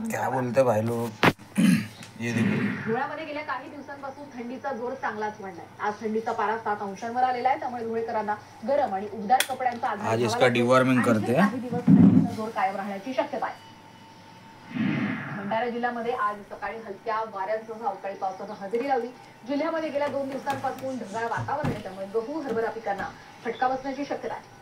क्या बोलते भाई लोग, ये देखो धुळ्यामध्ये गेल्या काही दिवसांपासून थंडीचा जोर चांगलाच वाढलाय। आज थंडीचा पारा 7 अंशांवर आलेला आहे, त्यामुळे धुळेकरांना गरम आणि उबदार कपड्यांचा आधार आज इसका डिवॉर्मिंग करते हैं। काही दिवस थंडीचा जोर कायम राहण्याची शक्यता आहे। भंडारा जिल्ह्यामध्ये आज सकाळी हलक्या वाऱ्यांसह अवकाळी पावसानं हजेरी लावली। जिल्ह्यामध्ये गेल्या 2 दिवसांपासून ढगाळ वातावरण आहे, त्यामुळे गहू हरभरा पिकांना फटका बसण्याची शक्यता आहे।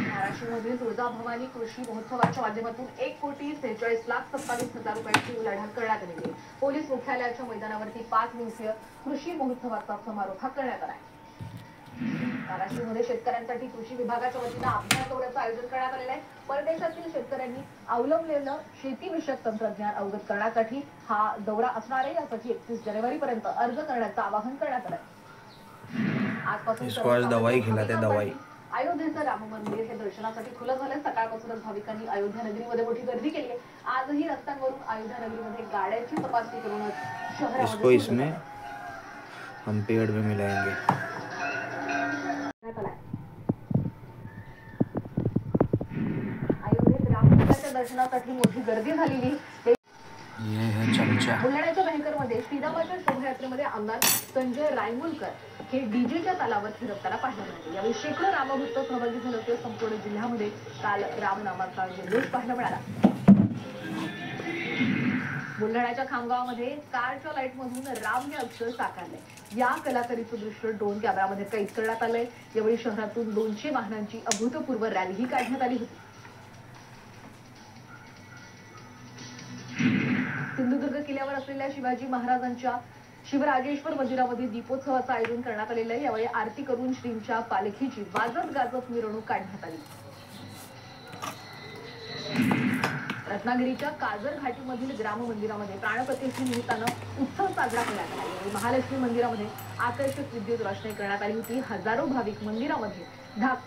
महाराष्ट्रामधील तुळजाभवानी कृषी महोत्सवाच्या माध्यमातून 1,46,27,27,000 रुपयांची उलाढाल करण्यात आली। पोलीस मुख्यालयाच्या मैदानावरती 5 दिवसीय कृषी महोत्सवाचा समारोप करण्यात आला आहे। महाराष्ट्रामध्ये शेतकऱ्यांसाठी कृषी विभागाच्या वतीने अभ्यास दौऱ्याचं आयोजन करण्यात आलेलं आहे। परदेशातील शेतकऱ्यांनी अवलंबलेलं शेतीविषयक तंत्रज्ञान अवगत करण्यासाठी हा दौरा असणार आहे। यासाठी 31 जानेवारीपर्यंत अर्ज करण्याचं आवाहन करण्यात आलं आहे। आजपासून दवाई खिलाते दवाई अयोध्येचं राम मंदिर हे दर्शनासाठी खुलं झालं। सकाळपासूनच भाविकांनी अयोध्या नगरीमध्ये मोठी गर्दी केली आहे। आजही रस्त्यांवरून अयोध्या नगरीमध्ये गाड्यांची तपासणी करूनच शहरामध्ये इसमें हम पेड़ में मिलाएंगे। अयोध्येत राम मंदिराच्या दर्शनासाठी मोठी गर्दी झालेली। ये है चमचा। बुलढाण्याच्या बँकरमध्ये श्रीरामाच्या शोभायात्रेमध्ये आमदार संजय रायमुलकर हे डीजेच्या तालावर फिरवताना पाहायला मिळाले। यावेळी शेकडो रामभक्त सहभागी झाले होते। संपूर्ण जिल्ह्यामध्ये काल रामनामाचा जल्लोष पाहायला मिळाला। बुलढाण्याच्या खामगावमध्ये कारच्या लाईटमधून राम हे अक्षर साकारले। या कलाकारीचं दृश्य ड्रोन कॅमेरामध्ये कैद करण्यात आलंय। यावेळी शहरातून 200 वाहनांची अभूतपूर्व रॅलीही काढण्यात आली होती। सिंधुदुर्ग किल्ल्यावर असलेल्या शिवाजी महाराजांच्या शिवराजेश्वर मंदिरामध्ये दीपोत्सवाचं आयोजन करण्यात आलेलं आहे। यावेळी आरती करून श्रींच्या पालखीची वाजत गाजत मिरवणूक काढण्यात आली। रत्नागिरीच्या काजर घाटीमधील ग्राम मंदिरामध्ये प्राणप्रतिष्ठे निमित्तानं उत्सव साजरा करण्यात आला। यावेळी महालक्ष्मी मंदिरामध्ये आकर्षक विद्युत रोषणाई करण्यात आली होती। हजारो भाविक मंदिरामध्ये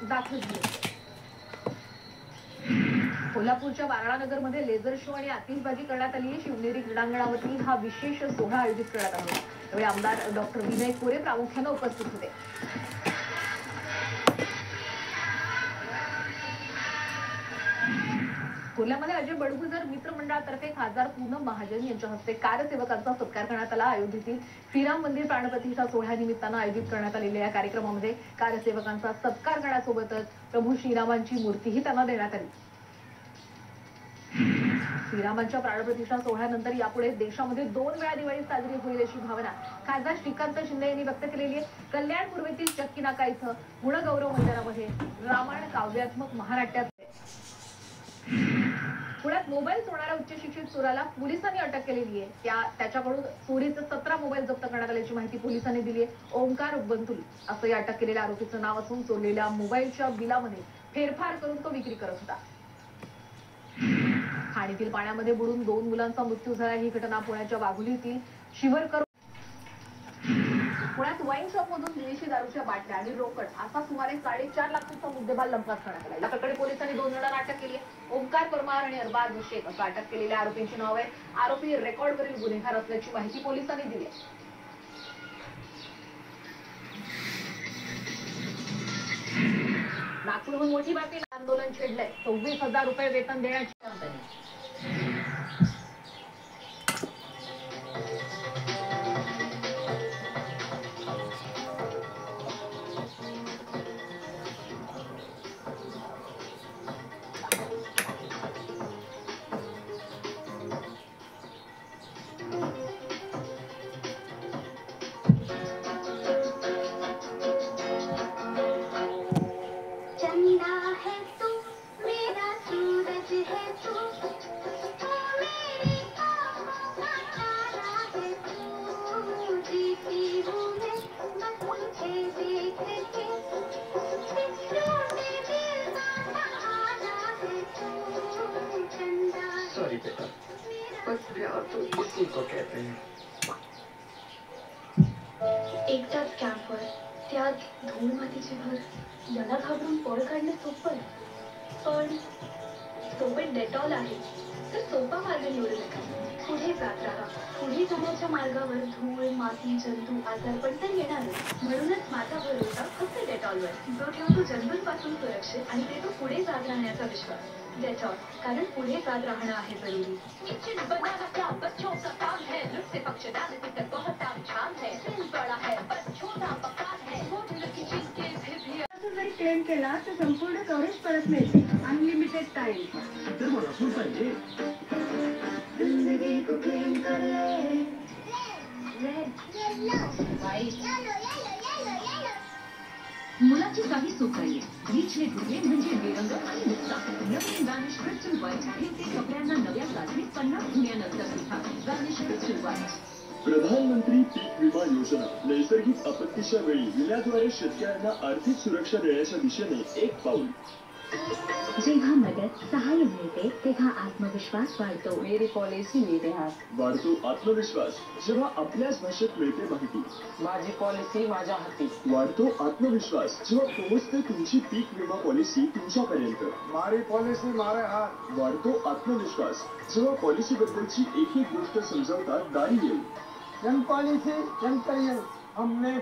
दाखल झाले। कोल्हापूरच्या वारणानगरमध्ये लेझर शो आणि आतिषबाजी करण्यात आली। शिवनेरी क्रीडांगणावरती हा विशेष सोहळा आयोजित करण्यात आला। यावेळी आमदार डॉक्टर विनय कोरे प्रामुख्याने उपस्थित होते। कोल्हामध्ये अजय बडगुजर मित्र मंडळातर्फे खासदार पूनम महाजन यांच्या हस्ते कारसेवकांचा सत्कार करण्यात आला। अयोध्येतील श्रीराम मंदिर प्राणप्रतिष्ठा सोहळ्यानिमित्तानं आयोजित करण्यात आलेल्या या कार्यक्रमामध्ये कारसेवकांचा सत्कार करण्यासोबतच प्रभू श्रीरामांची मूर्तीही त्यांना देण्यात आली। श्रीरामांच्या प्राणप्रतिष्ठा सोहळ्यानंतर यापुढे देशामध्ये 2 वेळा दिवाळी साजरी होईल अशी भावना खासदार श्रीकांत शिंदे यांनी व्यक्त केलेली आहे। कल्याण पूर्वेतील चक्की नाका इथं गुणगौरव मैदानामध्ये रामायण काव्यात्मक महानाट्यात पुण्यात मोबाईल चोरणाऱ्या उच्च शिक्षित चोराला पोलिसांनी अटक केलेली आहे। त्याच्याकडून चोरीचे 17 मोबाईल जप्त करण्यात आल्याची माहिती पोलिसांनी दिली आहे। ओंकार बंतुल असं या अटक केलेल्या आरोपीचं नाव असून चोरलेल्या मोबाईलच्या बिलामध्ये फेरफार करून तो विक्री करत होता। खाणीतील पाण्यामध्ये बुडून 2 मुलांचा मृत्यू झाला। ही घटना पुण्याच्या वाघोलीतील शिवरकर पुण्यात वाईन शॉपमधून विदेशी दारूच्या बाटल्या आणि रोकड असा सुमारे 4.5 लाखांचा मुद्देमाल लंपास करण्यात आला। या प्रकरणी पोलिसांनी 2 जणांना अटक केली आहे। ओंकार परमार आणि अरबाज शेख असं अटक केलेल्या आरोपींची नाव आहे। आरोपी रेकॉर्डवरील गुन्हेगार असल्याची माहिती पोलिसांनी दिली आहे। नागपूरहून मोठी बातमी, आंदोलन छेडलंय। 26,000 रुपये वेतन देण्याची एकदाच कॅम्पवर त्यात धूळ मातीचे घर याला घाबरून पळ काढणे सोपं, पण सोबत डेटॉल आहे तर सोपा मार्ग निवडू नका। पुढे जात राहा। पुढे जाण्याच्या मार्गावर धूळ माती जंतू आजारपण तर येणारच, म्हणूनच माझा भरोसा फक्त डेटॉलवर। जो ठेवतो जंतूंपासून सुरक्षित आणि देतो पुढे जात राहण्याचा विश्वास। डेटॉल, कारण पुढे साथ राहणं आहे जरुरी. किचन बनाना क्या बच्चों का काम है, नुस्खे फंक्शनैलिटी तक बहुत आसान है. दिल बड़ा है पर छोटा मकान है, मॉड्यूलर किचन के भी असं जरी क्लेम केला तर संपूर्ण कव्हरेज परत मिळते. Unlimited time. तर मला असं पाहिजे. जिंदगी को क्लीन कर ले. मुलाची काही चूक नाहीये. ब्लीचने धुतले म्हणजे बेरंग आणि नुकसान. नवीन व्हॅनिश क्रिस्टल व्हाईट ठेवते कपड्यांना नव्या साधने 50 धुण्यानंतर सुद्धा. Vanish crystal white. प्रधानमंत्री पीक विमा योजना नैसर्गिक आपत्तीच्या वेळी विम्याद्वारे शेतकऱ्यांना आर्थिक सुरक्षा देण्याच्या दिशेने एक पाऊल. जेव्हा मदत सहाय्य मिळते तेव्हा आत्मविश्वास वाढतो. मेरी पॉलिसी मेरे हात. वाढतो आत्मविश्वास जेव्हा आपल्याच भाषेत मिळते माहिती. माझी पॉलिसी माझ्या हाती. वाढतो आत्मविश्वास जेव्हा पोहोचते तुमची पीक विमा पॉलिसी तुमच्यापर्यंत. मारी पॉलिसी मारे हात. वाढतो आत्मविश्वास जेव्हा पॉलिसी बद्दलची एक एक गोष्ट समजावतात दारी येईल. Young policy young career. हमने